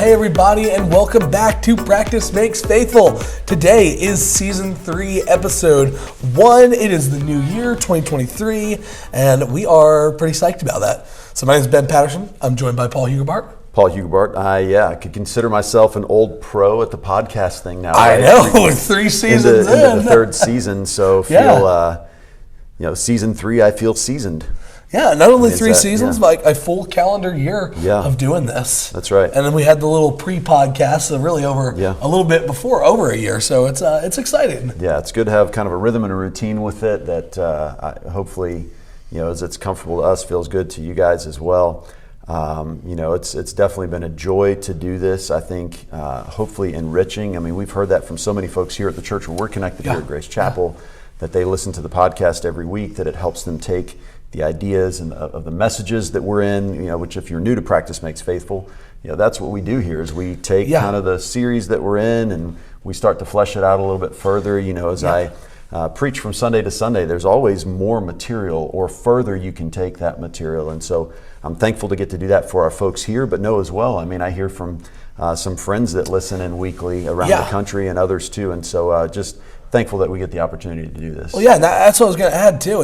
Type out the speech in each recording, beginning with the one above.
hey everybody, and welcome back to Practice Makes Faithful. Today is Season 3, Episode 1. It is the new year, 2023, and we are pretty psyched about that. So my name is Ben Patterson. I'm joined by Paul Hugobart. Paul Hugobart. I could consider myself an old pro at the podcast thing now. I right? know, 3 seasons in. Into the third season, so Season 3, I feel seasoned. Yeah, not only 3 seasons, but like a full calendar year of doing this. That's right. And then we had the little pre-podcast, so really over a little bit before, over a year. So it's exciting. Yeah, it's good to have kind of a rhythm and a routine with it that hopefully, as it's comfortable to us, feels good to you guys as well. It's definitely been a joy to do this. I think hopefully enriching. I mean, we've heard that from so many folks here at the church where we're connected here at Grace Chapel, that they listen to the podcast every week, that it helps them take the ideas and of the messages that we're in, which if you're new to Practice Makes Faithful, that's what we do here is we take kind of the series that we're in and we start to flesh it out a little bit further. As I preach from Sunday to Sunday, there's always more material or further you can take that material. And so I'm thankful to get to do that for our folks here, but know as well, I mean, I hear from some friends that listen in weekly around the country and others too. And so just thankful that we get the opportunity to do this. Well, that's what I was going to add too.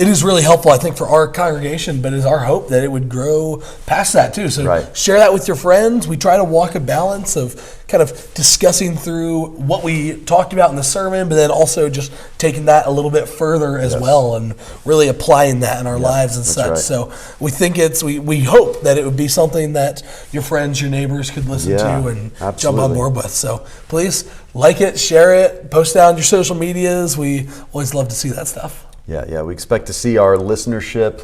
It is really helpful, I think, for our congregation, but it's our hope that it would grow past that too. So share that with your friends. We try to walk a balance of kind of discussing through what we talked about in the sermon, but then also just taking that a little bit further as well and really applying that in our lives and such. Right. So we think we hope that it would be something that your friends, your neighbors could listen to and jump on board with. So please like it, share it, post it on your social medias. We always love to see that stuff. Yeah, we expect to see our listenership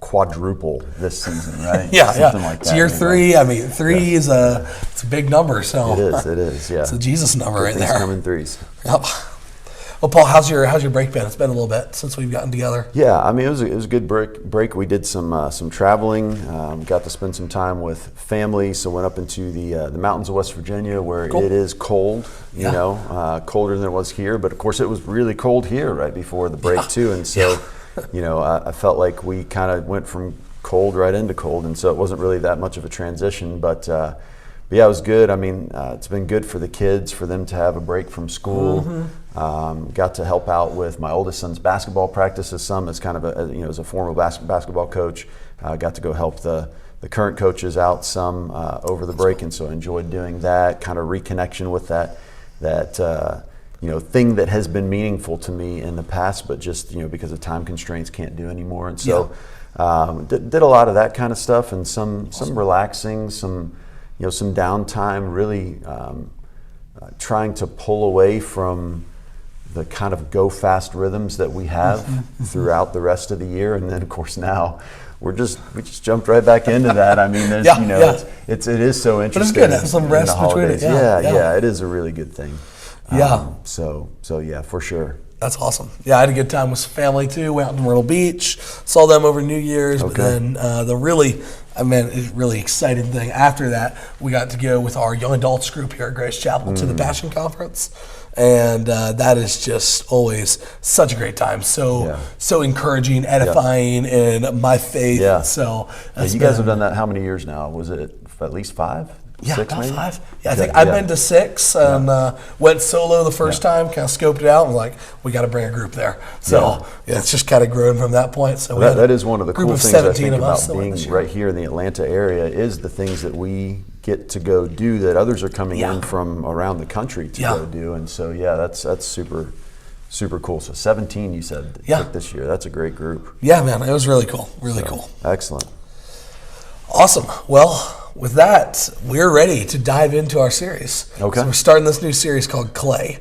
quadruple this season, right? Something like that. It's year 3. I mean, 3 is a big number. So it is. Yeah, it's a Jesus number right there. Come in threes. Yep. Well, Paul, how's your break been? It's been a little bit since we've gotten together. Yeah, I mean, it was a good break. We did some traveling. Got to spend some time with family. So went up into the mountains of West Virginia where it is cold. Colder than it was here. But of course, it was really cold here right before the break too. And so, I felt like we kind of went from cold right into cold, and so it wasn't really that much of a transition. But it was good. I mean, it's been good for the kids for them to have a break from school. Mm-hmm. Got to help out with my oldest son's basketball practices some as kind of as a former basketball coach. Got to go help the current coaches out some over the break, and so enjoyed doing that kind of reconnection with that thing that has been meaningful to me in the past, but just because of time constraints can't do anymore. And so did a lot of that kind of stuff and some relaxing, some downtime, really trying to pull away from the kind of go fast rhythms that we have throughout the rest of the year. And then of course now we just jumped right back into that. I mean, there's, it is so interesting. But it's good to have some rest between it. Yeah, it is a really good thing. So for sure. That's awesome. Yeah, I had a good time with family too. Went out to Myrtle Beach, saw them over New Year's. But then the really exciting thing after that, we got to go with our young adults group here at Grace Chapel to the Passion Conference. And that is just always such a great time. So encouraging, edifying in my faith. Yeah. So you guys have done that how many years now? Was it at least 5? Yeah, 6 about maybe? 5. Yeah, I think I've been to 6 and went solo the first time, kind of scoped it out, and we got to bring a group there. So it's just kind of grown from that point. So that is one of the cool things I think about being right here in the Atlanta area is the things that we get to go do that others are coming in from around the country to go do. And so that's super cool. So 17 you said this year. That's a great group. Yeah, man, it was really cool. Really cool. Excellent. Awesome. Well, with that, we're ready to dive into our series. Okay. So we're starting this new series called Clay.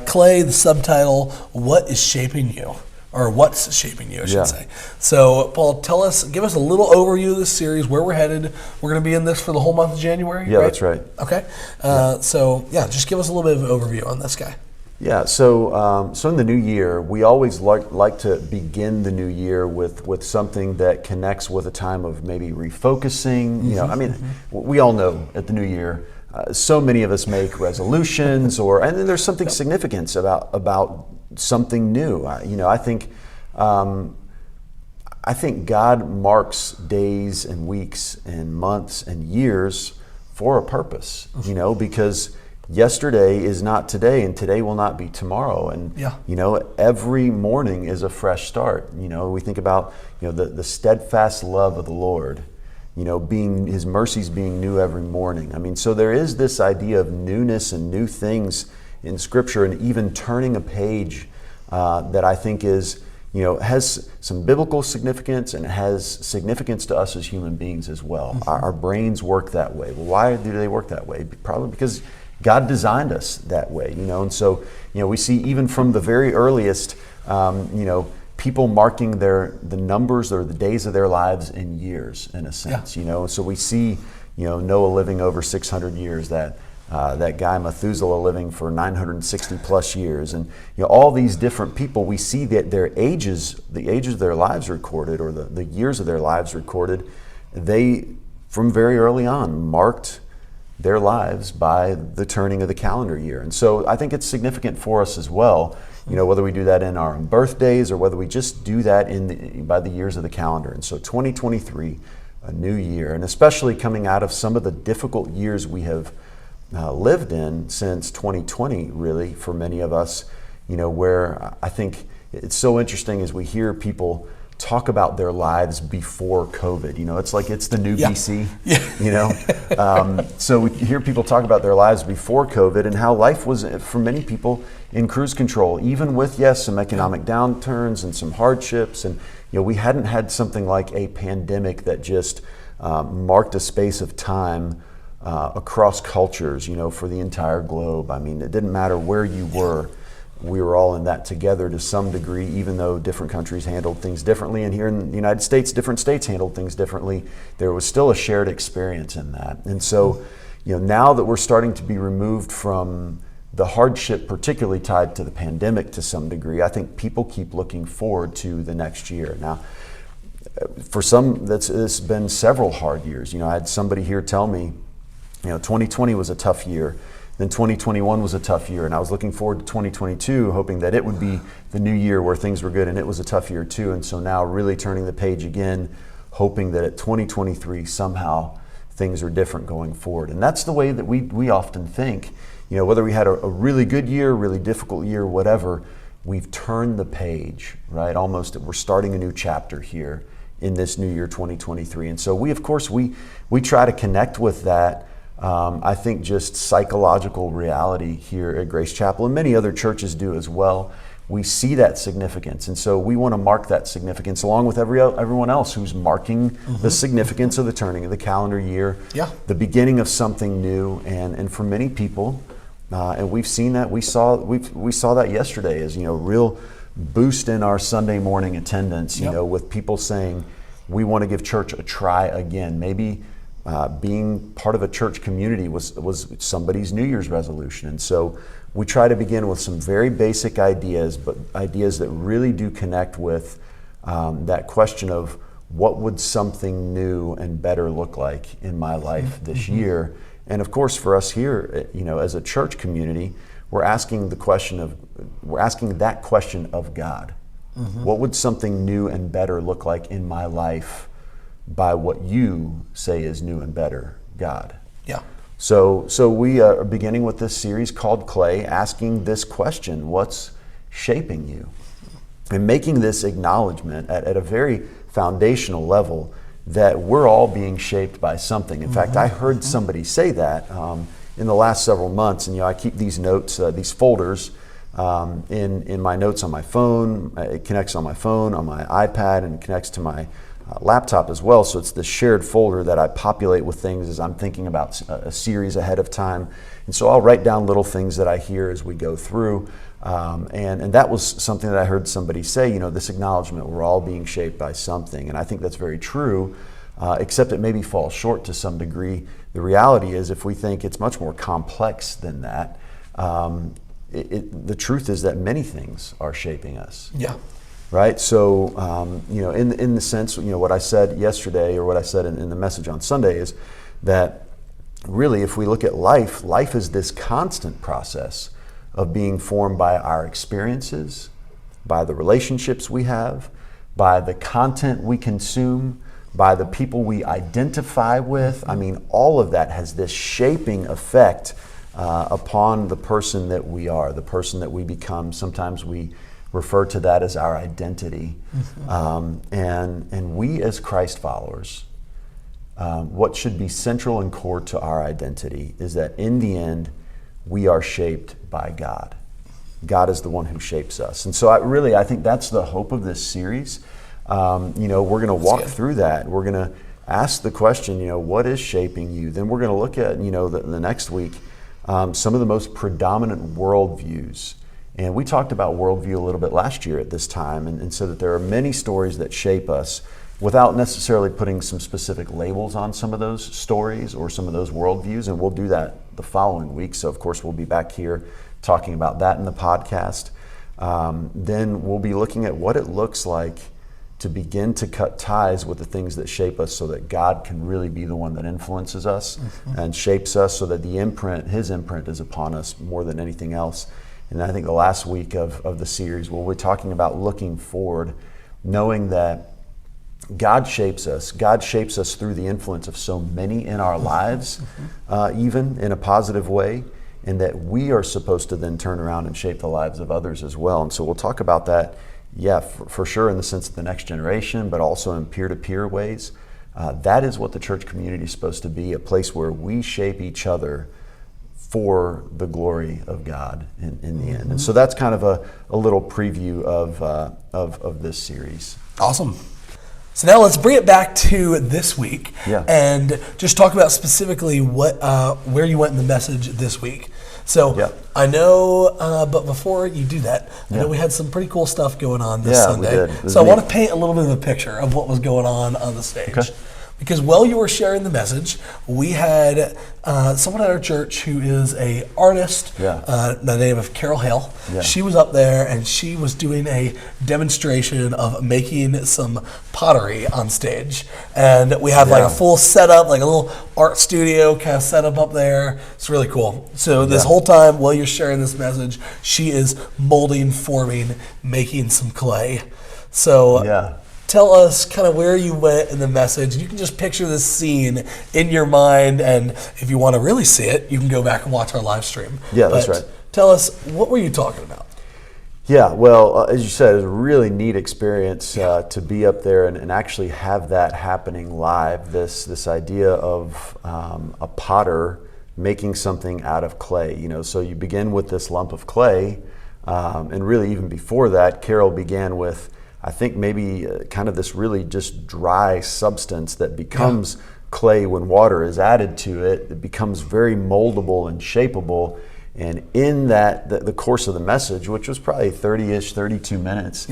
Clay, the subtitle, What is Shaping You? Or What's Shaping You, I should say. So, Paul, give us a little overview of this series, where we're headed. We're going to be in this for the whole month of January, Yeah, that's right. Okay. Just give us a little bit of an overview on this guy. Yeah, so in the new year, we always like to begin the new year with something that connects with a time of maybe refocusing. We all know at the new year, so many of us make resolutions, and then there's something significant about something new. I think I think God marks days and weeks and months and years for a purpose, because yesterday is not today and today will not be tomorrow. And, every morning is a fresh start. We think about, the steadfast love of the Lord, being His mercies being new every morning. I mean, so there is this idea of newness and new things in Scripture, and even turning a page that I think is, has some biblical significance, and it has significance to us as human beings as well. Our brains work that way. Well, why do they work that way? Probably because God designed us that way, and so, we see even from the very earliest, people marking the numbers or the days of their lives in years, in a sense, so we see, Noah living over 600 years, that guy Methuselah living for 960 plus years, and all these different people, we see that the ages of their lives recorded, or the years of their lives recorded, they from very early on marked their lives by the turning of the calendar year. And so I think it's significant for us as well, whether we do that in our own birthdays or whether we just do that by the years of the calendar. And so 2023, a new year, and especially coming out of some of the difficult years we have lived in since 2020, really, for many of us, where I think it's so interesting as we hear people talk about their lives before COVID. It's like it's the new BC. So we hear people talk about their lives before COVID and how life was, for many people, in cruise control, even with, some economic downturns and some hardships. And, we hadn't had something like a pandemic that just marked a space of time across cultures, for the entire globe. I mean, it didn't matter where you were. We were all in that together to some degree, even though different countries handled things differently. And here in the United States, different states handled things differently. There was still a shared experience in that. And so, now that we're starting to be removed from the hardship, particularly tied to the pandemic to some degree, I think people keep looking forward to the next year. Now, for some, it's been several hard years. I had somebody here tell me, 2020 was a tough year. Then 2021 was a tough year, and I was looking forward to 2022, hoping that it would be the new year where things were good, and it was a tough year too. And so now really turning the page again, hoping that at 2023 somehow things are different going forward. And that's the way that we often think, whether we had a really good year, really difficult year, whatever, we've turned the page, right? Almost we're starting a new chapter here in this new year 2023. And so we try to connect with that. I think just psychological reality here at Grace Chapel, and many other churches do as well. We see that significance, and so we want to mark that significance along with everyone else who's marking the significance of the turning of the calendar year, the beginning of something new. And for many people, and we've seen that, we saw that yesterday as real boost in our Sunday morning attendance. With people saying we want to give church a try again. Maybe being part of a church community was somebody's New Year's resolution. And so we try to begin with some very basic ideas, but ideas that really do connect with that question of what would something new and better look like in my life this year. And of course, for us here, as a church community, we're asking that question of God. What would something new and better look like in my life by what you say is new and better, God? So we are beginning with this series called Clay, asking this question: what's shaping you? And making this acknowledgement at a very foundational level that we're all being shaped by something. In fact, I heard somebody say that in the last several months, and I keep these notes, these folders in my notes on my phone. It connects on my phone, on my iPad, and it connects to my laptop as well. So it's this shared folder that I populate with things as I'm thinking about a series ahead of time. And so I'll write down little things that I hear as we go through. And that was something that I heard somebody say, this acknowledgement, we're all being shaped by something. And I think that's very true, except it maybe falls short to some degree. The reality is, if we think it's much more complex than that, the truth is that many things are shaping us. Right? So, in the sense, what I said yesterday, or what I said in the message on Sunday, is that really, if we look at life is this constant process of being formed by our experiences, by the relationships we have, by the content we consume, by the people we identify with. I mean, all of that has this shaping effect upon the person that we are, the person that we become. Sometimes we refer to that as our identity. And we as Christ followers, what should be central and core to our identity is that in the end, we are shaped by God. God is the one who shapes us. And so I think that's the hope of this series. We're going to walk through that. We're going to ask the question, what is shaping you? Then we're going to look at, the next week, some of the most predominant worldviews. And we talked about worldview a little bit last year at this time, and so that there are many stories that shape us without necessarily putting some specific labels on some of those stories or some of those worldviews, and we'll do that the following week. So of course we'll be back here talking about that in the podcast. Then we'll be looking at what it looks like to begin to cut ties with the things that shape us so that God can really be the one that influences us and shapes us, so that His imprint is upon us more than anything else. And I think the last week of the series, we're talking about looking forward, knowing that God shapes us. God shapes us through the influence of so many in our lives, even in a positive way, and that we are supposed to then turn around and shape the lives of others as well. And so we'll talk about that, for sure, in the sense of the next generation, but also in peer-to-peer ways. That is what the church community is supposed to be, a place where we shape each other for the glory of God in the end. And so that's kind of a little preview of this series. Awesome. So now let's bring it back to this week and just talk about specifically where you went in the message this week. So I know, but before you do that, I know we had some pretty cool stuff going on this Sunday. We did. So I want to paint a little bit of a picture of what was going on the stage. Okay. Because while you were sharing the message, we had someone at our church who is an artist, the name of Carol Hale. Yeah. She was up there and she was doing a demonstration of making some pottery on stage. And we have like a full setup, like a little art studio kind of setup up there. It's really cool. So this whole time while you're sharing this message, she is molding, forming, making some clay. So tell us kind of where you went in the message. You can just picture this scene in your mind, and if you want to really see it, you can go back and watch our live stream. Yeah, that's right. Tell us, what were you talking about? Yeah, well, as you said, it was a really neat experience to be up there and actually have that happening live, this idea of a potter making something out of clay. So you begin with this lump of clay, and really even before that, Carol began with, I think maybe kind of this really just dry substance that becomes clay when water is added to it. It becomes very moldable and shapeable. And in that, the course of the message, which was probably 30-ish, 32 minutes,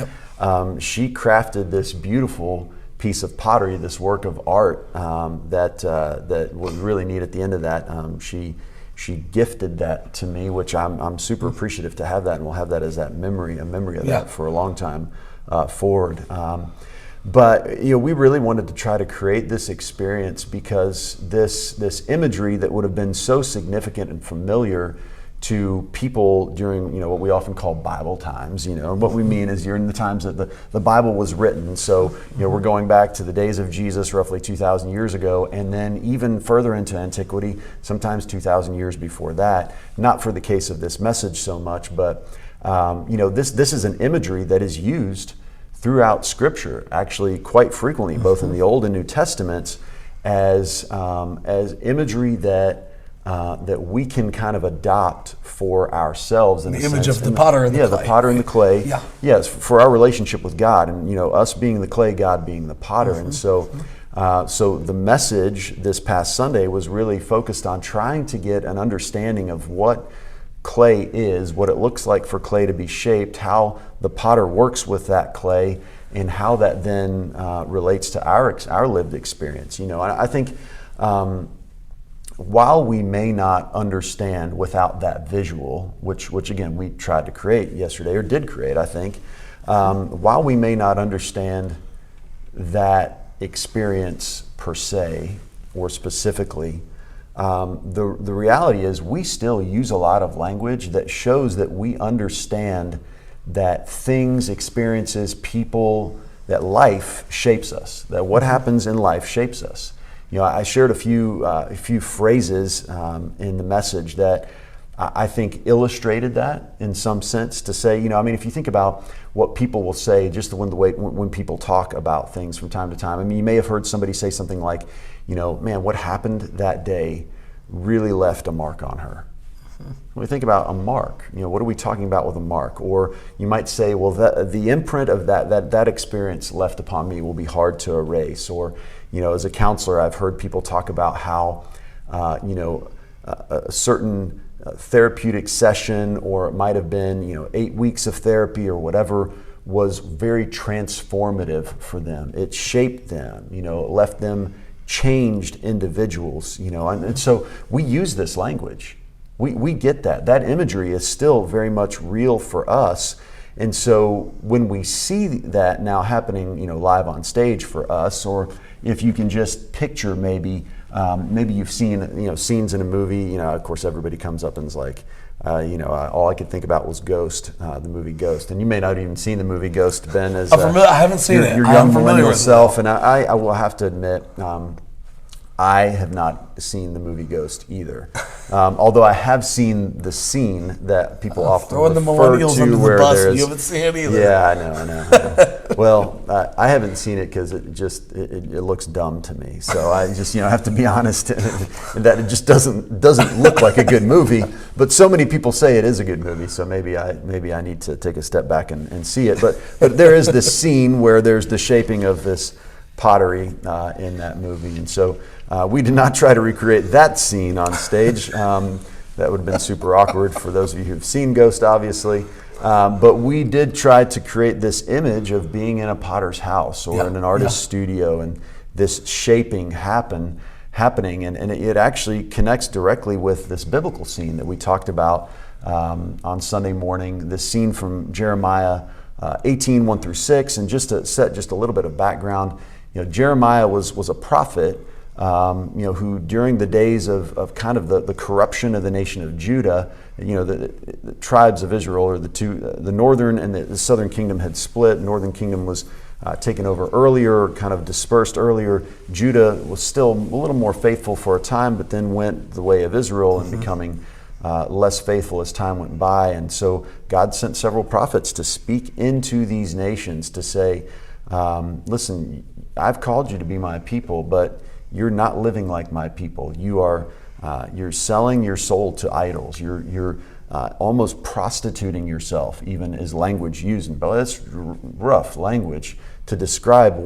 she crafted this beautiful piece of pottery, this work of art that was really neat. At the end of that, she gifted that to me, which I'm super appreciative to have that, and we'll have that as a memory of that for a long time forward. But we really wanted to try to create this experience because this imagery that would have been so significant and familiar to people during what we often call Bible times. And what we mean is during the times that the Bible was written. So we're going back to the days of Jesus, roughly 2,000 years ago, and then even further into antiquity, sometimes 2,000 years before that. Not for the case of this message so much, but this is an imagery that is used throughout Scripture, actually quite frequently, both in the Old and New Testaments, as imagery that we can kind of adopt for ourselves. In the image of the potter and the clay. Yeah, the potter and the clay. Yeah. Yes, for our relationship with God, and us being the clay, God being the potter. And so the message this past Sunday was really focused on trying to get an understanding of what clay is, what it looks like for clay to be shaped, how the potter works with that clay, and how that then relates to our lived experience. I think while we may not understand without that visual, which again we tried to create yesterday, or did create, I think, while we may not understand that experience per se or specifically, the reality is we still use a lot of language that shows that we understand that things, experiences, people, that life shapes us, that what happens in life shapes us. I shared a few phrases in the message that I think illustrated that in some sense, to say, if you think about what people will say, just the way when people talk about things from time to time. You may have heard somebody say something like, man, what happened that day really left a mark on her. When we think about a mark, what are we talking about with a mark? Or you might say, well, the imprint of that experience left upon me will be hard to erase. Or, as a counselor, I've heard people talk about how, a certain therapeutic session, or it might have been, 8 weeks of therapy or whatever, was very transformative for them. It shaped them, it left them changed individuals, and so we use this language. We get that. That imagery is still very much real for us. And so when we see that now happening, live on stage for us, or if you can just picture maybe you've seen, scenes in a movie, of course everybody comes up and is like, all I could think about was Ghost, the movie Ghost. And you may not have even seen the movie Ghost, Ben, as I haven't seen it. Your young millennial self. And I will have to admit, I have not seen the movie Ghost either. Although I have seen the scene that people often refer the millennials to, under where the bus. there's, You haven't seen it either. Yeah, I know. Well, I haven't seen it because it looks dumb to me. So I just have to be honest that it just doesn't look like a good movie. But so many people say it is a good movie, so maybe I need to take a step back and see it. But there is this scene where there's the shaping of this pottery in that movie, and so we did not try to recreate that scene on stage. That would have been super awkward for those of you who've seen Ghost, obviously. But we did try to create this image of being in a potter's house or in an artist's studio, and this shaping happening, and it actually connects directly with this biblical scene that we talked about on Sunday morning. This scene from Jeremiah 18, 1 through 6, and just to set just a little bit of background, Jeremiah was a prophet, who during the days of kind of the corruption of the nation of Judah, the tribes of Israel, or the northern and the southern kingdom had split. Northern kingdom was taken over earlier, kind of dispersed earlier. Judah was still a little more faithful for a time, but then went the way of Israel and becoming less faithful as time went by. And so God sent several prophets to speak into these nations to say, listen, I've called you to be my people, but you're not living like my people. You're selling your soul to idols. You're almost prostituting yourself, even is language used. But that's rough language to describe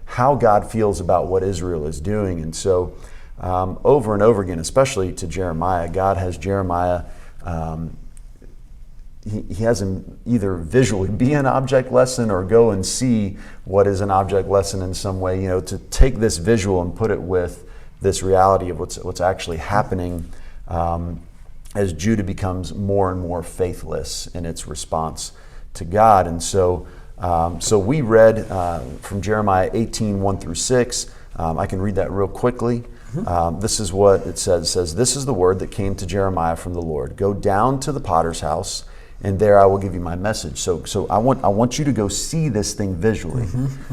how God feels about what Israel is doing. And so over and over again, especially to Jeremiah, God has Jeremiah, he has him either visually be an object lesson or go and see what is an object lesson in some way, to take this visual and put it with this reality of what's actually happening as Judah becomes more and more faithless in its response to God. And so we read from Jeremiah 18, 1 through 6. I can read that real quickly. This is what it says. It says, "This is the word that came to Jeremiah from the Lord. Go down to the potter's house, and there I will give you my message." So I want you to go see this thing visually,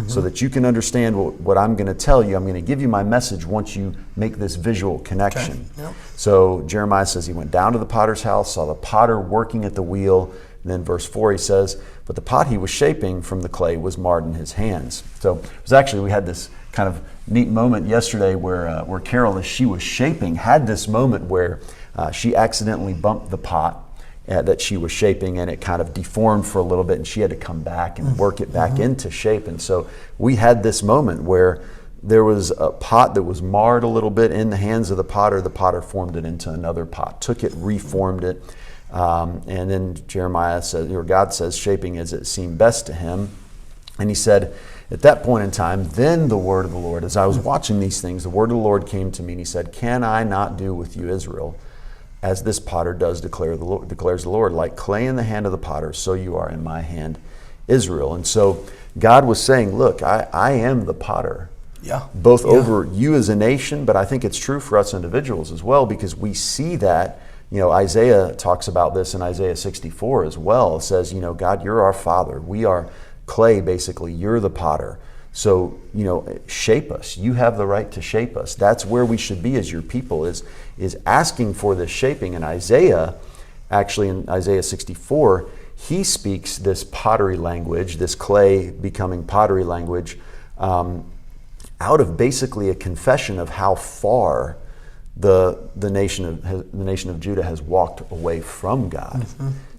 so that you can understand what I'm going to tell you. I'm going to give you my message once you make this visual connection. Okay. Yep. So Jeremiah says he went down to the potter's house, saw the potter working at the wheel. And then verse 4, he says, "But the pot he was shaping from the clay was marred in his hands." So it was actually, we had this kind of neat moment yesterday where Carol, as she was shaping, had this moment where she accidentally bumped the pot that she was shaping, and it kind of deformed for a little bit, and she had to come back and work it back into shape. And so we had this moment where there was a pot that was marred a little bit in the hands of the potter formed it into another pot, took it, reformed it, and then Jeremiah says, or God says, shaping as it seemed best to him. And he said, at that point in time, then the word of the Lord, as I was watching these things, the word of the Lord came to me, and he said, "Can I not do with you, Israel, as this potter does, declares the Lord, like clay in the hand of the potter, so you are in my hand, Israel." And so God was saying, look, I am the potter, both over you as a nation, but I think it's true for us individuals as well, because we see that, Isaiah talks about this in Isaiah 64 as well. It says, God, you're our Father. We are clay, basically. You're the potter. So, shape us. You have the right to shape us. That's where we should be as your people, is asking for this shaping. And Isaiah, actually in Isaiah 64, he speaks this pottery language, this clay becoming pottery language, out of basically a confession of how far the nation of Judah has walked away from God,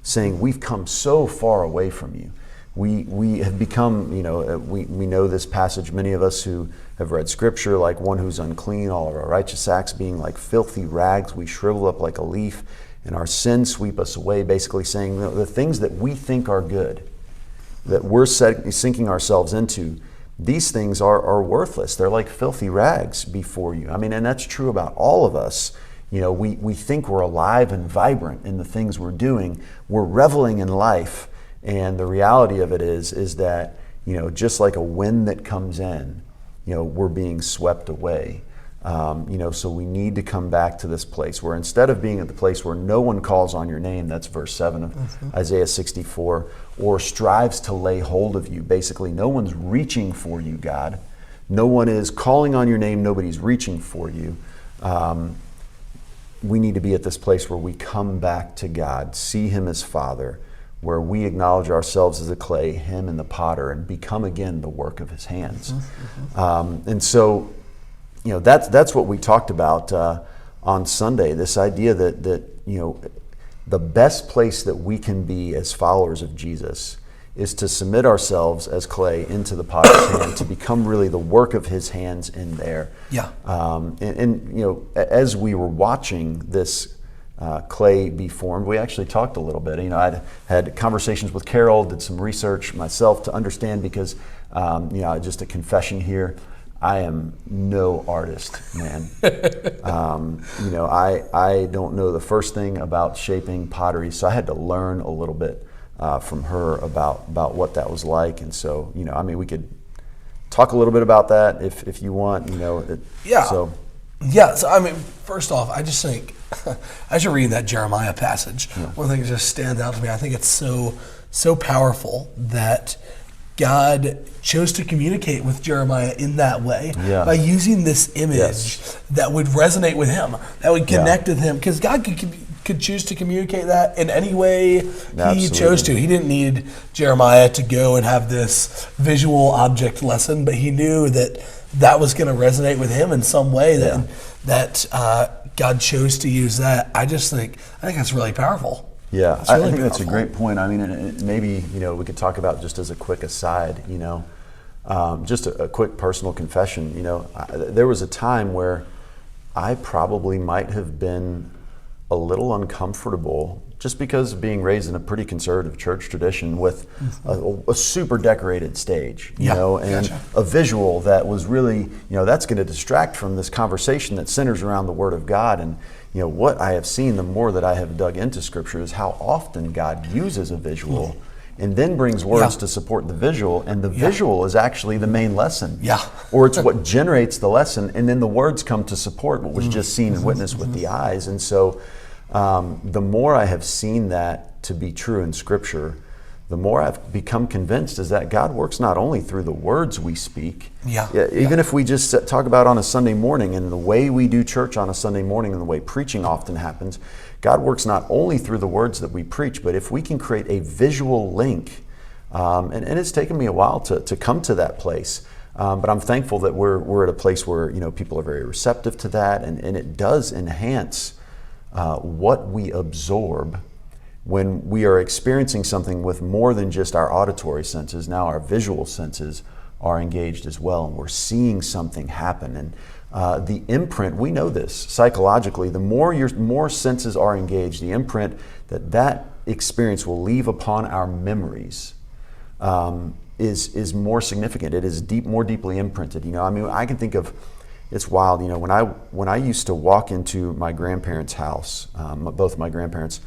saying, we've come so far away from you. We have become, we know this passage, many of us who have read scripture, like one who's unclean, all of our righteous acts being like filthy rags, we shrivel up like a leaf, and our sins sweep us away, basically saying the things that we think are good, that we're sinking ourselves into, these things are worthless. They're like filthy rags before you. I mean, and that's true about all of us. We think we're alive and vibrant in the things we're doing. We're reveling in life. And the reality of it is that, just like a wind that comes in, we're being swept away. So we need to come back to this place where, instead of being at the place where no one calls on your name, that's verse 7 of Isaiah 64, or strives to lay hold of you. Basically, no one's reaching for you, God. No one is calling on your name. Nobody's reaching for you. We need to be at this place where we come back to God, see Him as Father, where we acknowledge ourselves as the clay, Him and the potter, and become again the work of His hands. And so, that's what we talked about on Sunday. This idea that the best place that we can be as followers of Jesus is to submit ourselves as clay into the potter's hand, to become really the work of His hands in there. Yeah. As we were watching this clay be formed, we actually talked a little bit. I'd had conversations with Carol, did some research myself to understand, because just a confession here, I am no artist, man. I don't know the first thing about shaping pottery, so I had to learn a little bit from her about what that was like. And so, we could talk a little bit about that if you want. Yeah. So first off, I just think, as you're reading that Jeremiah passage, one thing that just stands out to me, I think it's so powerful that God chose to communicate with Jeremiah in that way, by using this image that would resonate with him, that would connect with him, because God could choose to communicate that in any way He chose to. He didn't need Jeremiah to go and have this visual object lesson, but He knew that was going to resonate with him in some way, that God chose to use that. I think that's really powerful. Yeah, I think that's a great point. And maybe, we could talk about, just as a quick aside, just a quick personal confession. There was a time where I probably might have been a little uncomfortable, just because of being raised in a pretty conservative church tradition with a super decorated stage, and a visual that was really, that's going to distract from this conversation that centers around the Word of God. And what I have seen, the more that I have dug into Scripture, is how often God uses a visual and then brings words to support the visual, and the visual is actually the main lesson. Or it's what generates the lesson, and then the words come to support what was just seen and witnessed with the eyes. And so the more I have seen that to be true in Scripture, the more I've become convinced is that God works not only through the words we speak, even if we just talk about on a Sunday morning and the way we do church on a Sunday morning and the way preaching often happens, God works not only through the words that we preach, but if we can create a visual link, and it's taken me a while to come to that place, but I'm thankful that we're at a place where people are very receptive to that, and it does enhance what we absorb when we are experiencing something with more than just our auditory senses. Now our visual senses are engaged as well, and we're seeing something happen. And the imprint, we know this psychologically, the more your more senses are engaged, the imprint that experience will leave upon our memories is more significant. It is more deeply imprinted. I can think of, it's wild. When I used to walk into my grandparents' house, both of my grandparents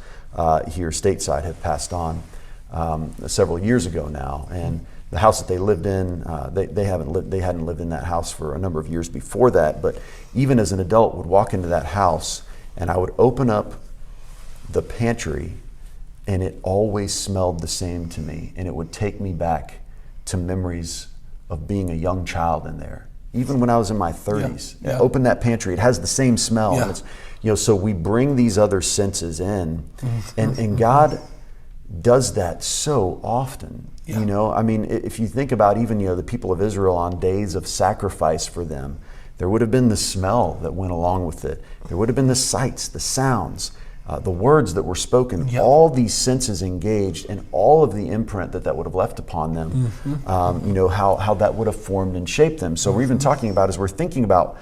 here stateside have passed on several years ago now, and the house that they lived in, they hadn't lived in that house for a number of years before that. But even as an adult, would walk into that house, and I would open up the pantry, and it always smelled the same to me, and it would take me back to memories of being a young child in there. Even when I was in my 30s, Yeah. open that pantry, it has the same smell. Yeah. And it's, so we bring these other senses in, and God does that so often. Yeah. I mean, if you think about even, the people of Israel on days of sacrifice for them, there would have been the smell that went along with it. There would have been the sights, the sounds, the words that were spoken, Yep. all these senses engaged, and all of the imprint that would have left upon them, how that would have formed and shaped them. So we're even talking about, as we're thinking about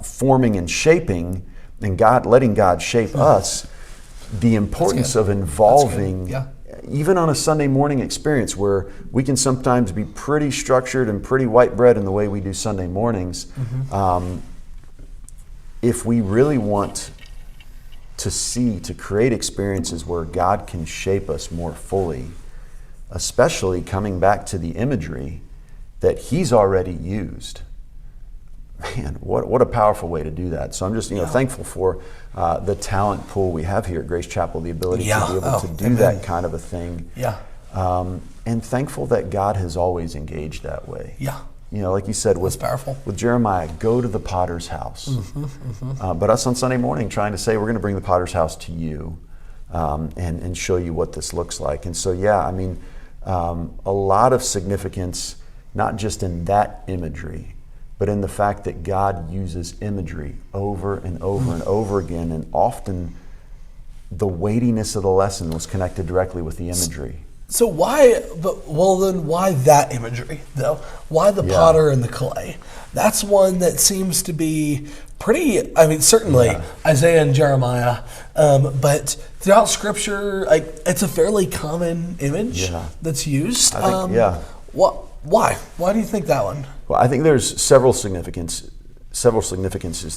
forming and shaping, and letting God shape us, the importance of involving, even on a Sunday morning experience where we can sometimes be pretty structured and pretty white bread in the way we do Sunday mornings. If we really want to create experiences where God can shape us more fully, especially coming back to the imagery that He's already used. Man, what a powerful way to do that. So I'm just thankful for the talent pool we have here at Grace Chapel, the ability to be able to do that kind of a thing. Yeah. And thankful that God has always engaged that way. Yeah. Like you said, That's powerful. With Jeremiah, go to the potter's house. But us on Sunday morning trying to say, we're going to bring the potter's house to you and show you what this looks like. And so, a lot of significance, not just in that imagery, but in the fact that God uses imagery over and over and over again, and often the weightiness of the lesson was connected directly with the imagery. So why that imagery, though? Why the potter and the clay? That's one that seems to be pretty, certainly Isaiah and Jeremiah, but throughout Scripture, it's a fairly common image that's used. I think, Why? Why do you think that one? Well, I think there's several significances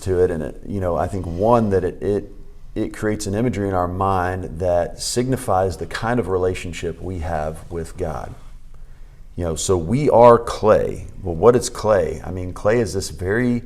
to it, and I think one that it creates an imagery in our mind that signifies the kind of relationship we have with God. So we are clay. Well, what is clay? Clay is this very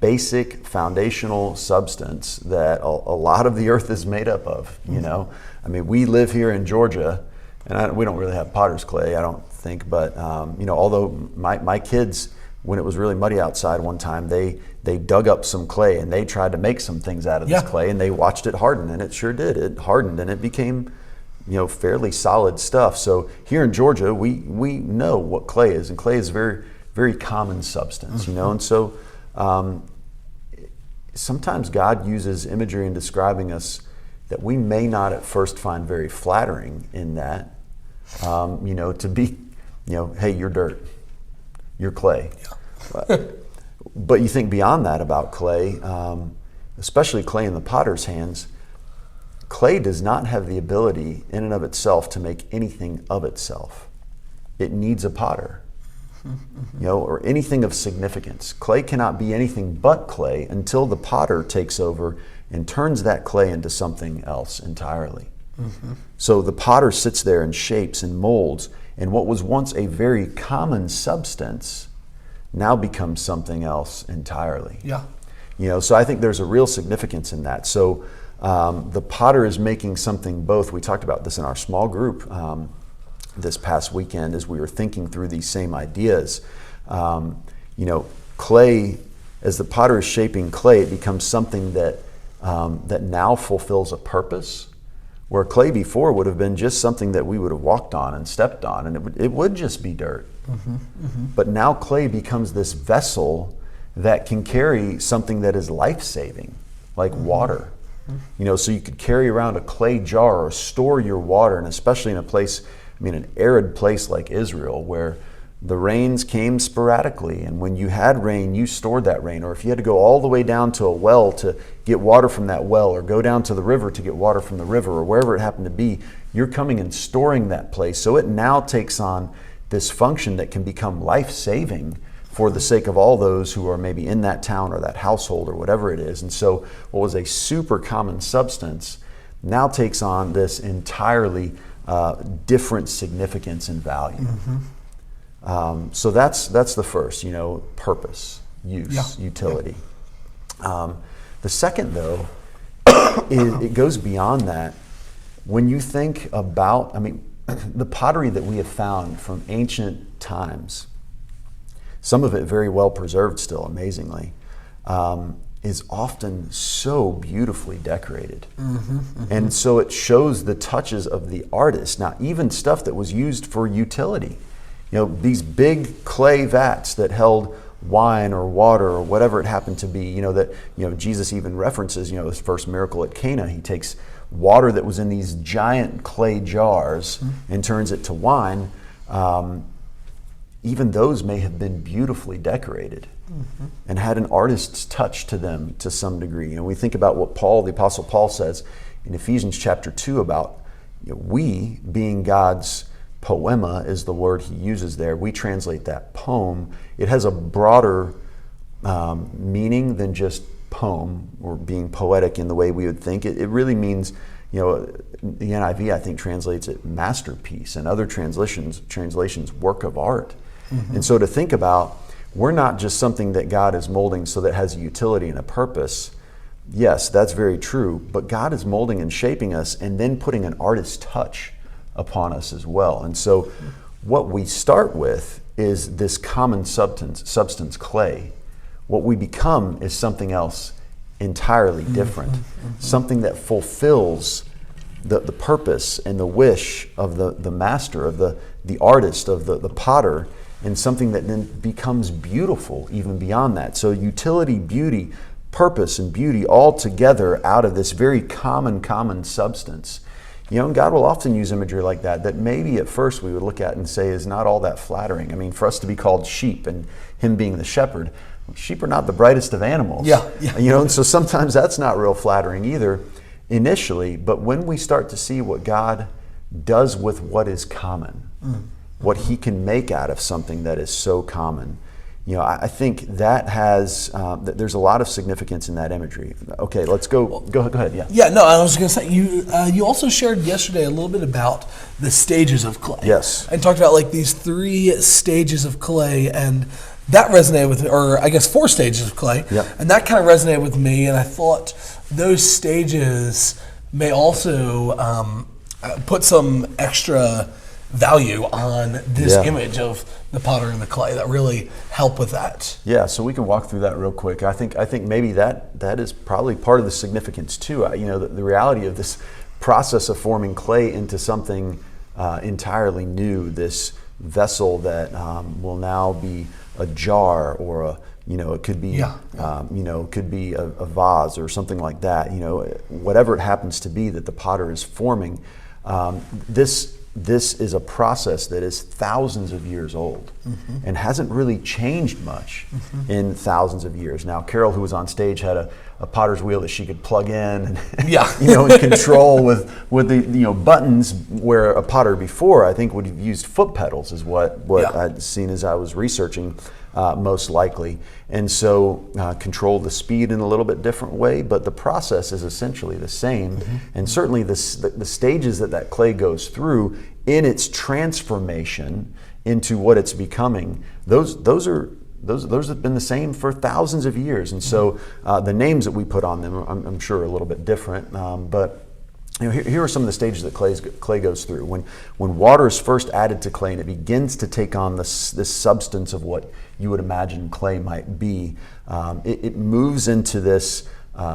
basic foundational substance that a lot of the earth is made up of. We live here in Georgia, and we don't really have potter's clay, I don't think, but although my kids, when it was really muddy outside one time, they dug up some clay and they tried to make some things out of this clay, and they watched it harden, and it sure did. It hardened and it became fairly solid stuff. So here in Georgia, we know what clay is, and clay is very, very common substance, and so sometimes God uses imagery in describing us that we may not at first find very flattering in that, to be, hey, you're dirt, you're clay. But you think beyond that about clay, especially clay in the potter's hands. Clay does not have the ability in and of itself to make anything of itself. It needs a potter, or anything of significance. Clay cannot be anything but clay until the potter takes over and turns that clay into something else entirely. So the potter sits there and shapes and molds, and what was once a very common substance now becomes something else entirely. So I think there's a real significance in that. So the potter is making something both. We talked about this in our small group this past weekend as we were thinking through these same ideas. Clay, as the potter is shaping clay, it becomes something that now fulfills a purpose, where clay before would have been just something that we would have walked on and stepped on, and it would just be dirt. But now clay becomes this vessel that can carry something that is life-saving, like water. So you could carry around a clay jar or store your water, and especially in a place, an arid place like Israel, where the rains came sporadically, and when you had rain, you stored that rain. Or if you had to go all the way down to a well to get water from that well, or go down to the river to get water from the river, or wherever it happened to be, you're coming and storing that place. So it now takes on this function that can become life-saving for the sake of all those who are maybe in that town or that household or whatever it is. And so what was a super common substance now takes on this entirely different significance and value. So that's the first, purpose, use, utility. The second, though, is it goes beyond that. When you think about, the pottery that we have found from ancient times, some of it very well preserved still, amazingly, is often so beautifully decorated. And so it shows the touches of the artist. Now, even stuff that was used for utility, these big clay vats that held wine or water or whatever it happened to be, that Jesus even references, his first miracle at Cana. He takes water that was in these giant clay jars and turns it to wine. Even those may have been beautifully decorated and had an artist's touch to them to some degree. We think about what the Apostle Paul says in Ephesians chapter 2 about we being God's poema is the word he uses there. We translate that poem. It has a broader meaning than just poem or being poetic in the way we would think. It really means, the NIV I think translates it masterpiece, and other translations work of art. And so to think about, we're not just something that God is molding so that it has a utility and a purpose. Yes, that's very true, but God is molding and shaping us and then putting an artist's touch upon us as well. And so what we start with is this common substance clay. What we become is something else entirely different, something that fulfills the purpose and the wish of the master, of the artist, of the potter, and something that then becomes beautiful even beyond that. So utility, beauty, purpose, and beauty all together out of this very common substance. And God will often use imagery like that maybe at first we would look at and say is not all that flattering. I mean, for us to be called sheep and him being the shepherd, sheep are not the brightest of animals. Yeah. And so sometimes that's not real flattering either initially, but when we start to see what God does with what is common, what he can make out of something that is so common, I think that has, there's a lot of significance in that imagery. Okay, let's go ahead, yeah. Yeah, no, I was going to say, you also shared yesterday a little bit about the stages of clay. Yes. And talked about like these 3 stages of clay, and that resonated with me, or I guess 4 stages of clay. Yep. And that kind of resonated with me, and I thought those stages may also put some extra value on this image of the potter and the clay that really help with that. Yeah, so we can walk through that real quick. I think maybe that is probably part of the significance too. The reality of this process of forming clay into something entirely new, this vessel that will now be a jar or it could be could be a vase or something like that. Whatever it happens to be that the potter is forming, this is a process that is thousands of years old and hasn't really changed much in thousands of years. Now, Carol, who was on stage, had a potter's wheel that she could plug in and and control with the buttons, where a potter before I think would have used foot pedals is what I'd seen as I was researching. Most likely, and so control the speed in a little bit different way, but the process is essentially the same. And certainly the stages that clay goes through in its transformation into what it's becoming, those have been the same for thousands of years. And so the names that we put on them, I'm sure, are a little bit different, but here are some of the stages that clay goes through. When water is first added to clay and it begins to take on this substance of what you would imagine clay might be, it moves into this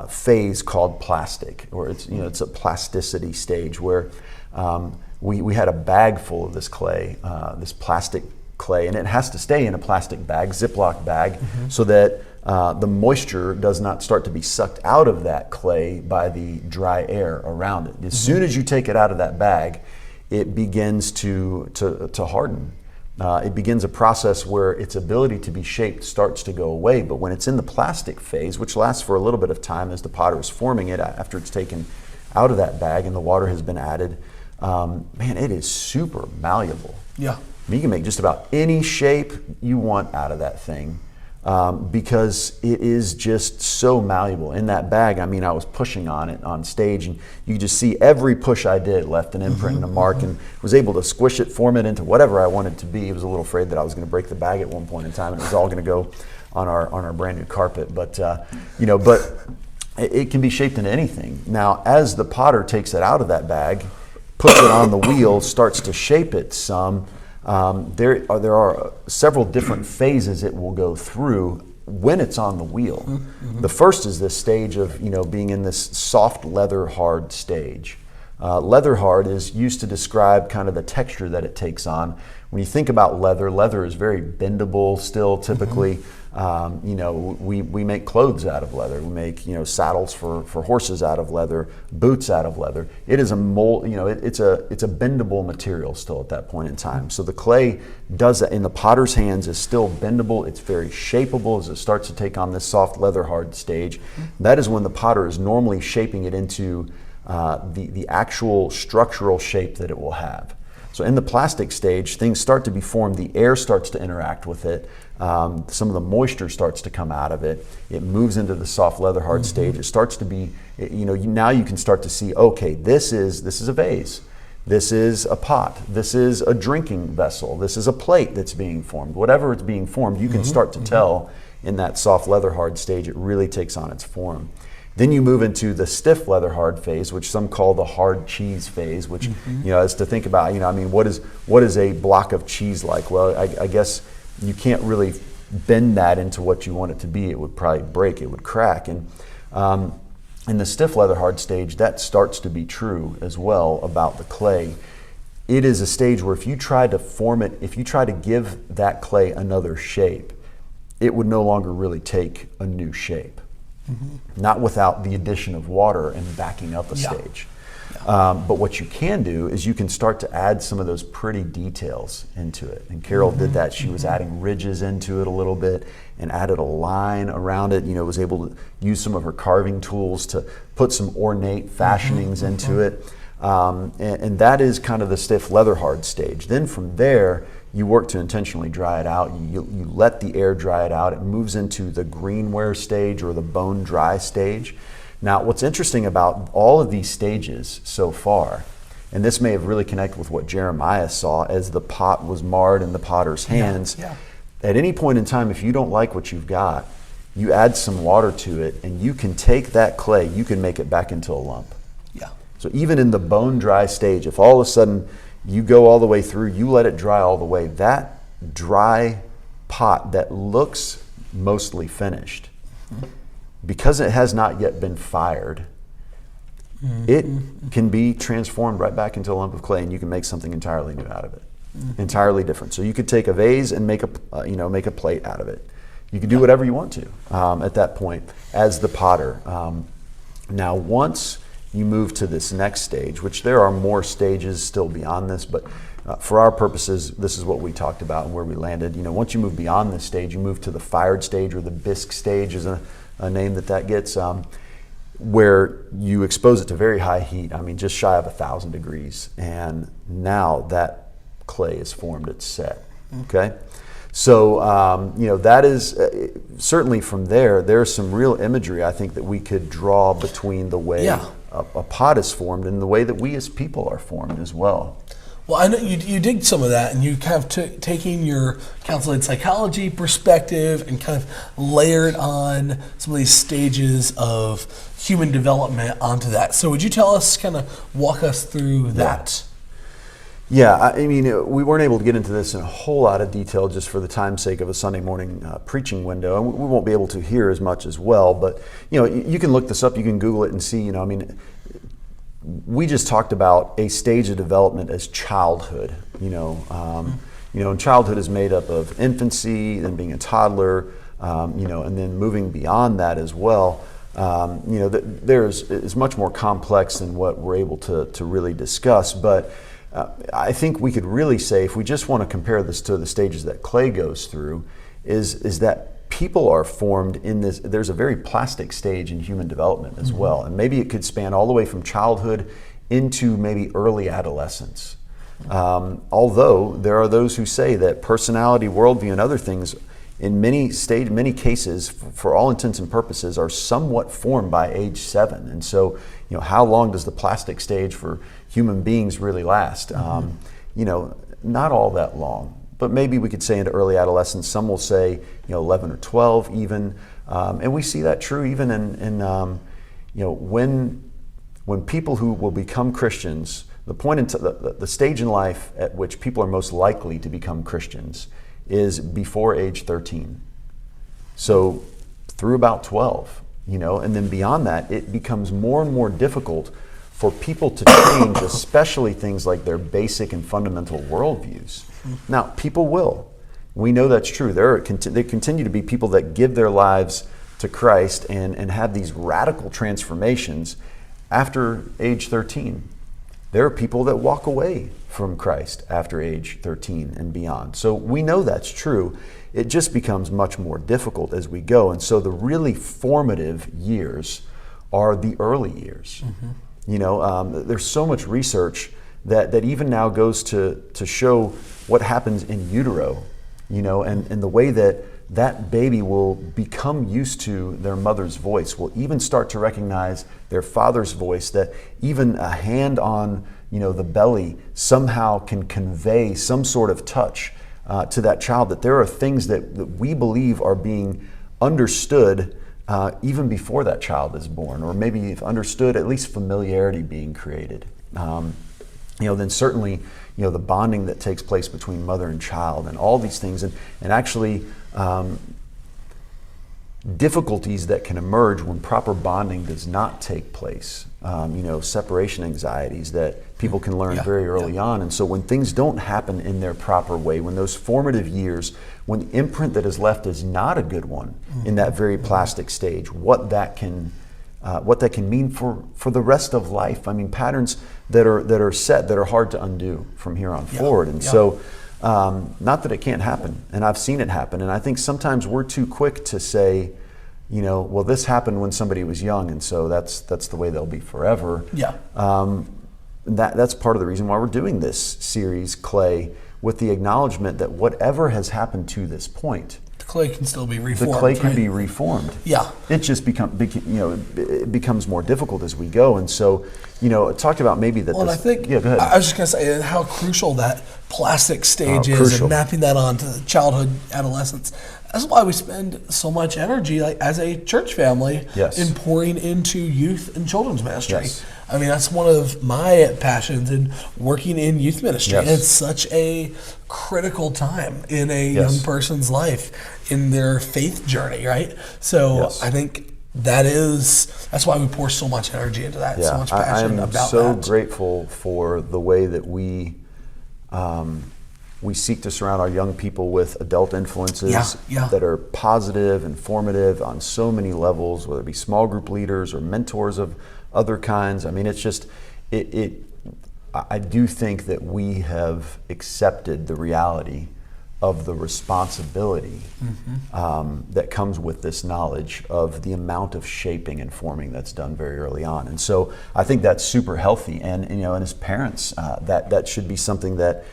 phase called plastic, or it's a plasticity stage where we had a bag full of this clay, this plastic clay, and it has to stay in a plastic bag, Ziploc bag, so that the moisture does not start to be sucked out of that clay by the dry air around it. As soon as you take it out of that bag, it begins to harden. It begins a process where its ability to be shaped starts to go away. But when it's in the plastic phase, which lasts for a little bit of time as the potter is forming it after it's taken out of that bag and the water has been added, it is super malleable. Yeah. You can make just about any shape you want out of that thing. Because it is just so malleable. In that bag, I was pushing on it on stage, and you just see every push I did left an imprint and a mark, and was able to squish it, form it into whatever I wanted to be. I was a little afraid that I was going to break the bag at one point in time, and it was all going to go on our brand new carpet. But it can be shaped into anything. Now, as the potter takes it out of that bag, puts it on the wheel, starts to shape it some, there are several different phases it will go through when it's on the wheel. The first is this stage of being in this soft leather hard stage. Leather hard is used to describe kind of the texture that it takes on. When you think about leather is very bendable still typically. We make clothes out of leather. We make saddles for horses out of leather, boots out of leather. It is a mold. It's a bendable material still at that point in time. So the clay does that in the potter's hands is still bendable. It's very shapeable as it starts to take on this soft leather hard stage. That is when the potter is normally shaping it into the actual structural shape that it will have. So in the plastic stage, things start to be formed. The air starts to interact with it. Some of the moisture starts to come out of it. It moves into the soft leather hard stage. It starts to be, now you can start to see, okay, this is a vase. This is a pot. This is a drinking vessel. This is a plate that's being formed. Whatever it's being formed, you can start to tell in that soft leather hard stage, it really takes on its form. Then you move into the stiff leather hard phase, which some call the hard cheese phase, which, is to think about, what is a block of cheese like? Well, I guess you can't really bend that into what you want it to be. It would probably break, it would crack. And in the stiff leather hard stage, that starts to be true as well about the clay. It is a stage where if you try to form it, if you try to give that clay another shape, it would no longer really take a new shape. Not without the addition of water and backing up a stage. But what you can do is you can start to add some of those pretty details into it. And Carol did that. She was adding ridges into it a little bit and added a line around it. Was able to use some of her carving tools to put some ornate fashionings into it. And that is kind of the stiff leather hard stage. Then from there, you work to intentionally dry it out. You let the air dry it out. It moves into the greenware stage or the bone dry stage. Now, what's interesting about all of these stages so far, and this may have really connected with what Jeremiah saw as the pot was marred in the potter's hands. At any point in time, if you don't like what you've got, you add some water to it and you can take that clay, you can make it back into a lump. So even in the bone dry stage, if all of a sudden you go all the way through, you let it dry all the way, that dry pot that looks mostly finished, because it has not yet been fired, it can be transformed right back into a lump of clay and you can make something entirely new out of it, entirely different. So you could take a vase and make a plate out of it. You can do whatever you want to at that point as the potter. Now once you move to this next stage, which there are more stages still beyond this, but for our purposes, this is what we talked about and where we landed. Once you move beyond this stage, you move to the fired stage, or the bisque stage is a name that gets, where you expose it to very high heat, just shy of 1,000 degrees. And now that clay is formed, it's set, okay? So, that is, certainly from there's some real imagery I think that we could draw between the way a pot is formed and the way that we as people are formed as well. Well, I know you did some of that, and you kind of taking your counseling psychology perspective and kind of layered on some of these stages of human development onto that. So would you tell us, kind of walk us through that? Yeah, we weren't able to get into this in a whole lot of detail just for the time's sake of a Sunday morning preaching window, and we won't be able to hear as much as well. But you can look this up, you can Google it and see. We just talked about a stage of development as childhood. And childhood is made up of infancy, then being a toddler, and then moving beyond that as well. It's much more complex than what we're able to really discuss, but. I think we could really say, if we just want to compare this to the stages that clay goes through, is that people are formed in this. There's a very plastic stage in human development as well, and maybe it could span all the way from childhood into maybe early adolescence. Although there are those who say that personality, worldview, and other things, in many cases, for all intents and purposes, are somewhat formed by age 7. And so, how long does the plastic stage for human beings really last? Not all that long, but maybe we could say into early adolescence. Some will say, 11 or 12 even. And we see that true even in when people who will become Christians, the point in the stage in life at which people are most likely to become Christians is before age 13. So through about 12, and then beyond that, it becomes more and more difficult for people to change, especially things like their basic and fundamental worldviews. Now, people will. We know that's true. There continue to be people that give their lives to Christ and have these radical transformations after age 13. There are people that walk away from Christ after age 13 and beyond. So we know that's true. It just becomes much more difficult as we go. And so the really formative years are the early years. There's so much research that even now goes to show what happens in utero, and the way that baby will become used to their mother's voice, will even start to recognize their father's voice, that even a hand on the belly somehow can convey some sort of touch to that child, that there are things that we believe are being understood even before that child is born, or maybe understood, at least familiarity being created. Then certainly, the bonding that takes place between mother and child, and all these things, and actually difficulties that can emerge when proper bonding does not take place. Separation anxieties that people can learn very early on. And so when things don't happen in their proper way, when those formative years, when the imprint that is left is not a good one in that very plastic stage, what that can mean for the rest of life. I mean, patterns that are set, that are hard to undo from here on forward. And so, not that it can't happen, and I've seen it happen. And I think sometimes we're too quick to say, well, this happened when somebody was young, and so that's the way they'll be forever. That's part of the reason why we're doing this series, Clay, with the acknowledgement that whatever has happened to this point, the clay can still be reformed. The clay can be reformed. It just it becomes more difficult as we go. And so, it talked about maybe that. Well, I think go ahead. I was just going to say how crucial that plastic stage is, and mapping that onto childhood, adolescence. That's why we spend so much energy, as a church family, in pouring into youth and children's ministry. I mean, that's one of my passions in working in youth ministry. And it's such a critical time in a young person's life, in their faith journey, right? So I think that's why we pour so much energy into that, so much passion about that. I am so grateful for the way that we seek to surround our young people with adult influences that are positive and formative on so many levels, whether it be small group leaders or mentors of other kinds. I mean, it's just, I do think that we have accepted the reality of the responsibility that comes with this knowledge of the amount of shaping and forming that's done very early on. And so I think that's super healthy. And as parents, that should be something that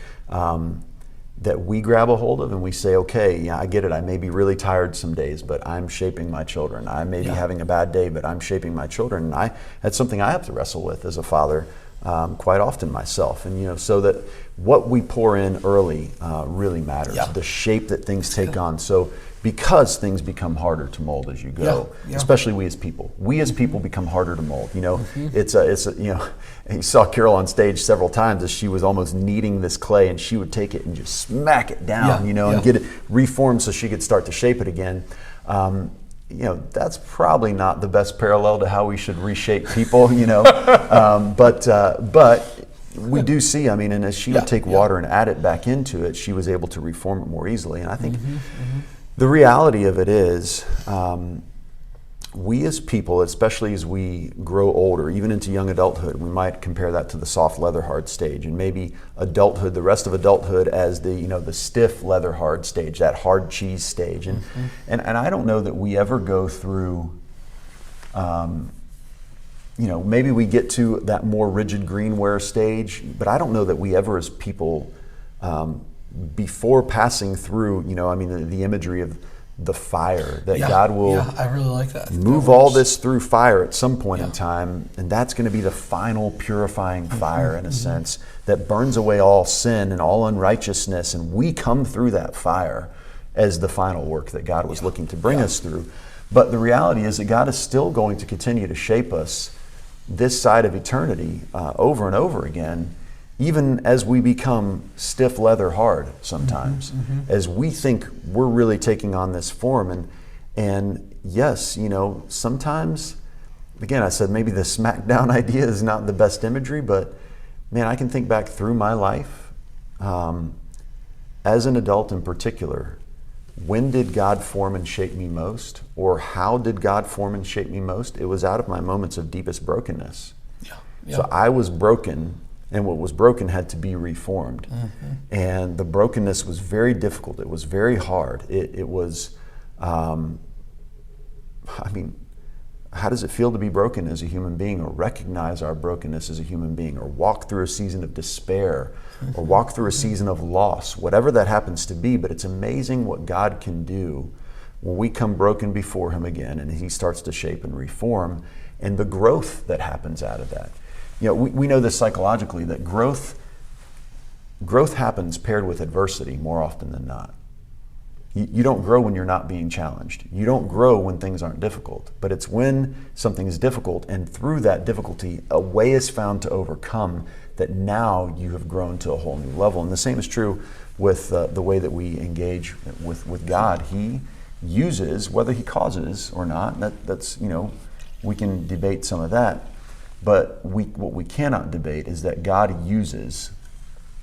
we grab a hold of, and we say, okay, I get it. I may be really tired some days, but I'm shaping my children. I may be having a bad day, but I'm shaping my children. And that's something I have to wrestle with as a father quite often myself. And, so that what we pour in early really matters, the shape that things take on. So because things become harder to mold as you go, especially we as people. We as people become harder to mold. You saw Carol on stage several times as she was almost kneading this clay, and she would take it and just smack it down, and get it reformed so she could start to shape it again. That's probably not the best parallel to how we should reshape people, but we do see, and as she would take water and add it back into it, she was able to reform it more easily. And I think the reality of it is, we as people, especially as we grow older, even into young adulthood, we might compare that to the soft leather hard stage, and maybe adulthood, the rest of adulthood, as the stiff leather hard stage, that hard cheese stage. And I don't know that we ever go through, maybe we get to that more rigid greenware stage, but I don't know that we ever as people, before passing through, the imagery of the fire, that God will I really like that. Move all this through fire at some point in time, and that's going to be the final purifying fire, in a sense, that burns away all sin and all unrighteousness, and we come through that fire as the final work that God was looking to bring us through. But the reality is that God is still going to continue to shape us this side of eternity over and over again even as we become stiff leather hard sometimes, as we think we're really taking on this form. And yes, you know, sometimes, again, I said maybe the smackdown idea is not the best imagery, but man, I can think back through my life, as an adult in particular, when did God form and shape me most? Or how did God form and shape me most? It was out of my moments of deepest brokenness. Yeah. So I was broken, and what was broken had to be reformed. And the brokenness was very difficult. It was very hard. It was, I mean, how does it feel to be broken as a human being, or recognize our brokenness as a human being, or walk through a season of despair, or walk through a season of loss, whatever that happens to be? But it's amazing what God can do when we come broken before Him again, and He starts to shape and reform, and the growth that happens out of that. You know, we know this psychologically, that growth happens paired with adversity more often than not. You don't grow when you're not being challenged. You don't grow when things aren't difficult. But it's when something is difficult, and through that difficulty, a way is found to overcome, that now you have grown to a whole new level. And the same is true with the way that we engage with God. He uses, whether He causes or not, that's, you know, we can debate some of that. But what we cannot debate is that God uses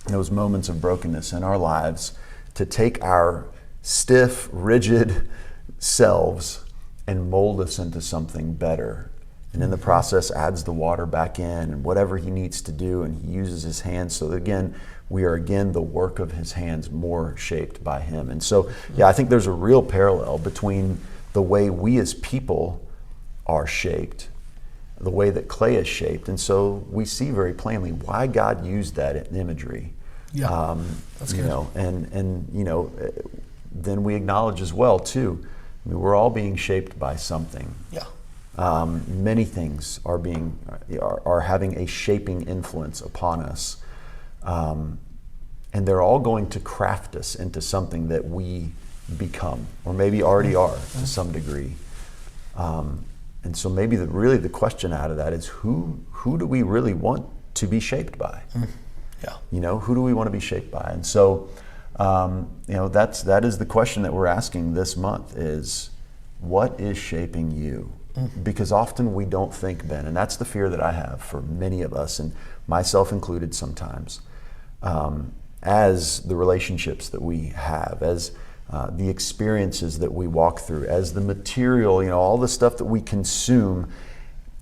those moments of brokenness in our lives to take our stiff, rigid selves and mold us into something better. And in the process adds the water back in, and whatever He needs to do, and He uses His hands so that, again, we are again the work of His hands, more shaped by Him. And so, yeah, I think there's a real parallel between the way we as people are shaped, the way that clay is shaped. And so we see very plainly why God used that imagery. Yeah, that's good. You know, and you know, then we acknowledge as well too, I mean, we're all being shaped by something. Yeah. Many things are having a shaping influence upon us, and they're all going to craft us into something that we become, or maybe already are to some degree. And so maybe really the question out of that is, who do we really want to be shaped by? Yeah. You know, who do we want to be shaped by? And so, you know, that is the question that we're asking this month, is what is shaping you? Because often we don't think, Ben, and that's the fear that I have for many of us, and myself included sometimes, as the relationships that we have, as the experiences that we walk through, as the material, you know, all the stuff that we consume,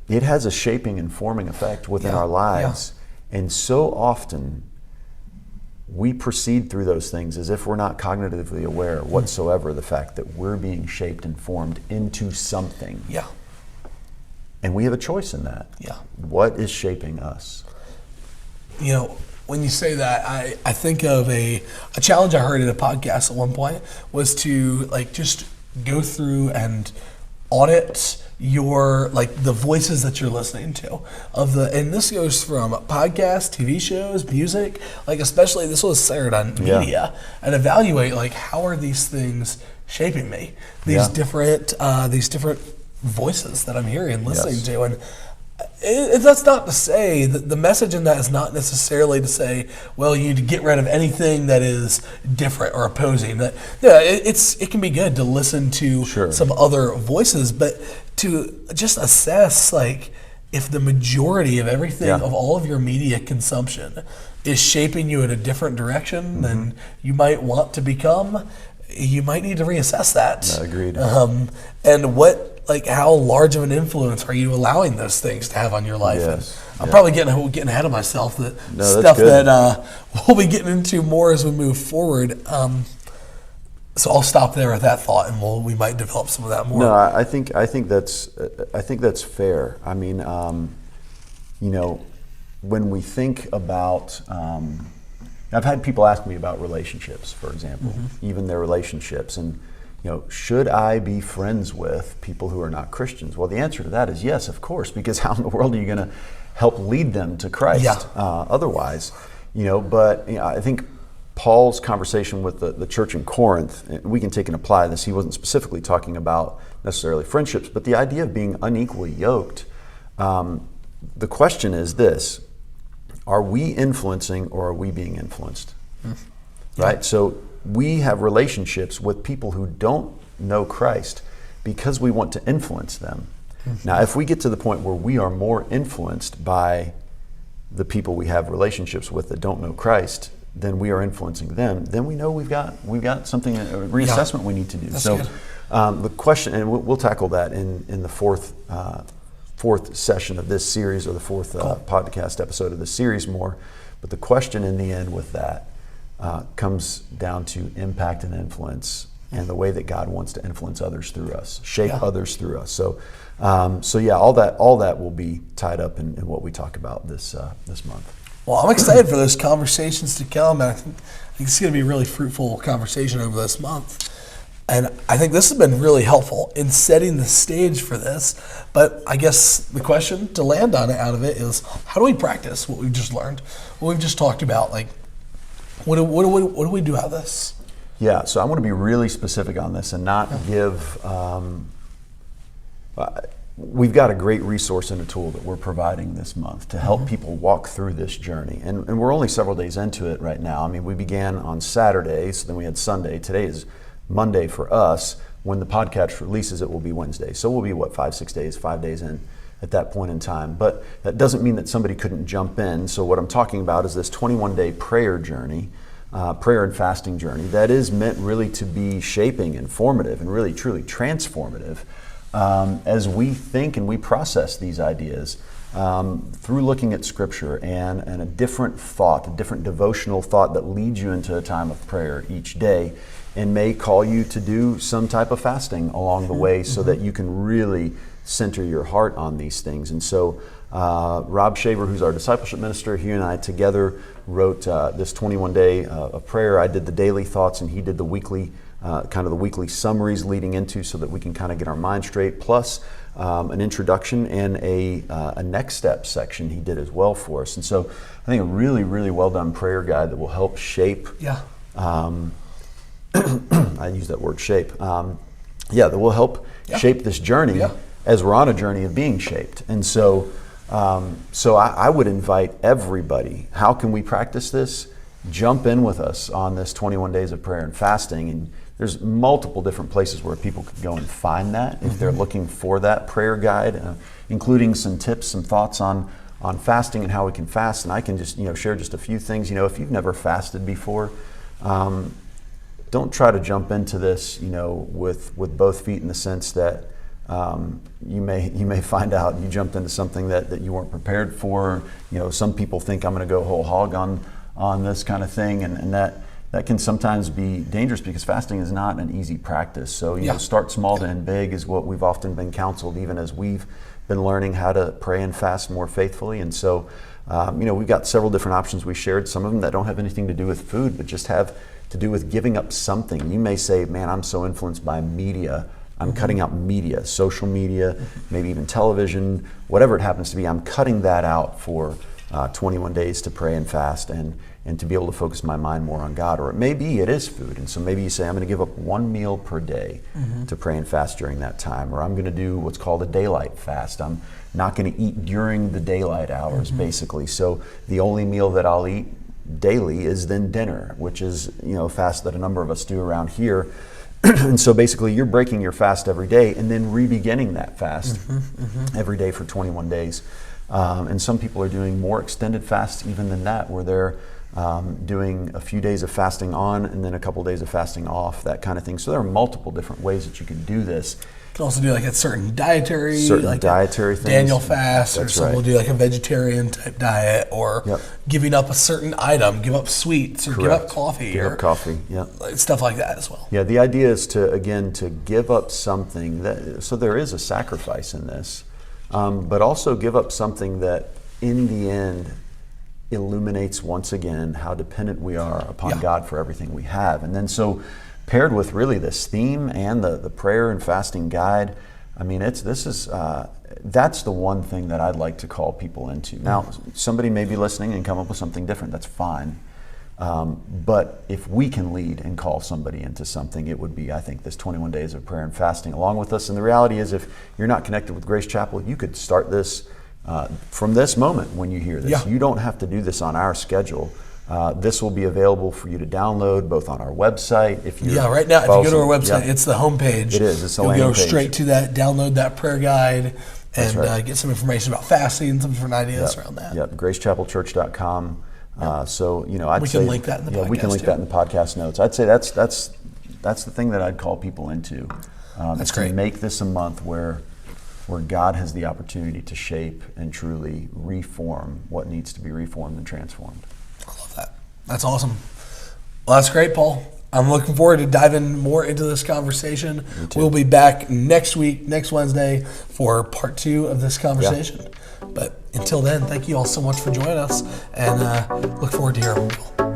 it has a shaping and forming effect within our lives. And so often we proceed through those things as if we're not cognitively aware whatsoever of the fact that we're being shaped and formed into something. Yeah. And we have a choice in that. Yeah. What is shaping us? You know, when you say that, I think of a challenge I heard in a podcast at one point was to just go through and audit your the voices that you're listening to and this goes from podcasts, TV shows, music, especially this was centered on media, and evaluate how are these things shaping me, these different voices that I'm hearing and listening to. And that's not to say that the message in that is not necessarily to say, well, you need to get rid of anything that is different or opposing. That it can be good to listen to some other voices, but to just assess if the majority of everything of all of your media consumption is shaping you in a different direction than you might want to become, you might need to reassess that. Agreed. And what how large of an influence are you allowing those things to have on your life? Yes. And I'm probably getting ahead of myself. Stuff that we'll be getting into more as we move forward. So I'll stop there with that thought, and we might develop some of that more. No, I think that's fair. I mean, you know, when we think about, I've had people ask me about relationships, for example, even their relationships, and you know, should I be friends with people who are not Christians? Well, the answer to that is yes, of course, because how in the world are you going to help lead them to Christ otherwise? You know, but you know, I think Paul's conversation with the church in Corinth, and we can take and apply this. He wasn't specifically talking about necessarily friendships, but the idea of being unequally yoked. The question is this: are we influencing or are we being influenced? Yeah. Right? So we have relationships with people who don't know Christ because we want to influence them. Now, if we get to the point where we are more influenced by the people we have relationships with that don't know Christ than we are influencing them, then we know we've got something, a reassessment we need to do. That's so good. the question, and we'll tackle that in the fourth session of this series, or the fourth podcast episode of this series more. But the question in the end with that comes down to impact and influence, and the way that God wants to influence others through us, shape others through us. So all that will be tied up in what we talk about this month. Well, I'm excited for those conversations to come, and I think it's going to be a really fruitful conversation over this month. And I think this has been really helpful in setting the stage for this. But I guess the question to land on it out of it is, how do we practice what we've just learned, what we've just talked about? Like, what do we do out of this? Yeah, so I want to be really specific on this and not give. We've got a great resource and a tool that we're providing this month to help people walk through this journey. And we're only several days into it right now. I mean, we began on Saturday, so then we had Sunday. Today is Monday for us. When the podcast releases, it will be Wednesday. So we'll be, 5 days in at that point in time. But that doesn't mean that somebody couldn't jump in. So what I'm talking about is this 21-day prayer journey, prayer and fasting journey that is meant really to be shaping, informative, and really truly transformative as we think and we process these ideas through looking at Scripture and a different thought, a different devotional thought that leads you into a time of prayer each day, and may call you to do some type of fasting along the way so that you can really center your heart on these things. And so Rob Shaver, who's our discipleship minister, he and I together wrote this 21-day of prayer. I did the daily thoughts and he did the weekly kind of the weekly summaries leading into, so that we can kind of get our mind straight, plus an introduction and a next step section he did as well for us. And so I think a really, really well done prayer guide that will help shape. I use that word shape. That will help shape this journey as we're on a journey of being shaped. And so I would invite everybody. How can we practice this? Jump in with us on this 21 days of prayer and fasting. And there's multiple different places where people could go and find that if they're looking for that prayer guide, including some tips, some thoughts on fasting and how we can fast. And I can just share just a few things. If you've never fasted before, don't try to jump into this with both feet, in the sense that you may find out you jumped into something that you weren't prepared for. Some people think I'm going to go whole hog on this kind of thing, and that can sometimes be dangerous, because fasting is not an easy practice. So start small to end big is what we've often been counseled, even as we've been learning how to pray and fast more faithfully. And so we've got several different options we shared, some of them that don't have anything to do with food, but just have to do with giving up something. You may say, man, I'm so influenced by media, I'm cutting out media, social media, maybe even television, whatever it happens to be. I'm cutting that out for 21 days to pray and fast and to be able to focus my mind more on God. Or it may be it is food. And so maybe you say, I'm going to give up one meal per day to pray and fast during that time. Or I'm going to do what's called a daylight fast. I'm not going to eat during the daylight hours, basically. So the only meal that I'll eat daily is then dinner, which is a fast that a number of us do around here. And so basically you're breaking your fast every day and then re-beginning that fast every day for 21 days. And some people are doing more extended fasts even than that, where they're doing a few days of fasting on and then a couple days of fasting off, that kind of thing. So there are multiple different ways that you can do this. You can also do like a certain dietary things. Daniel fast, That's or some will do like a vegetarian type diet, or giving up a certain item, give up sweets, or give up coffee. Give up coffee, stuff like that as well. Yeah, the idea is to give up something so there is a sacrifice in this, but also give up something that in the end illuminates once again how dependent we are upon God for everything we have. And then so paired with really this theme and the prayer and fasting guide, I mean, that's the one thing that I'd like to call people into. Now, somebody may be listening and come up with something different. That's fine. But if we can lead and call somebody into something, it would be, I think, this 21 days of prayer and fasting along with us. And the reality is, if you're not connected with Grace Chapel, you could start this from this moment when you hear this. Yeah. You don't have to do this on our schedule. This will be available for you to download both on our website. If you right now, if you go to our website, it's the homepage. It is. It's the You'll landing go page. straight to that, download that prayer guide, and right. get some information about fasting and some different ideas around that. Yep, gracechapelchurch.com. So, I'd We say can link that in the podcast. we can link that in the podcast notes. I'd say that's the thing that I'd call people into. That's great. To make this a month where God has the opportunity to shape and truly reform what needs to be reformed and transformed. I love that. That's awesome. Well, that's great, Paul. I'm looking forward to diving more into this conversation. We'll be back next week, next Wednesday, for part 2 of this conversation. Yeah. But until then, thank you all so much for joining us, and look forward to hearing more.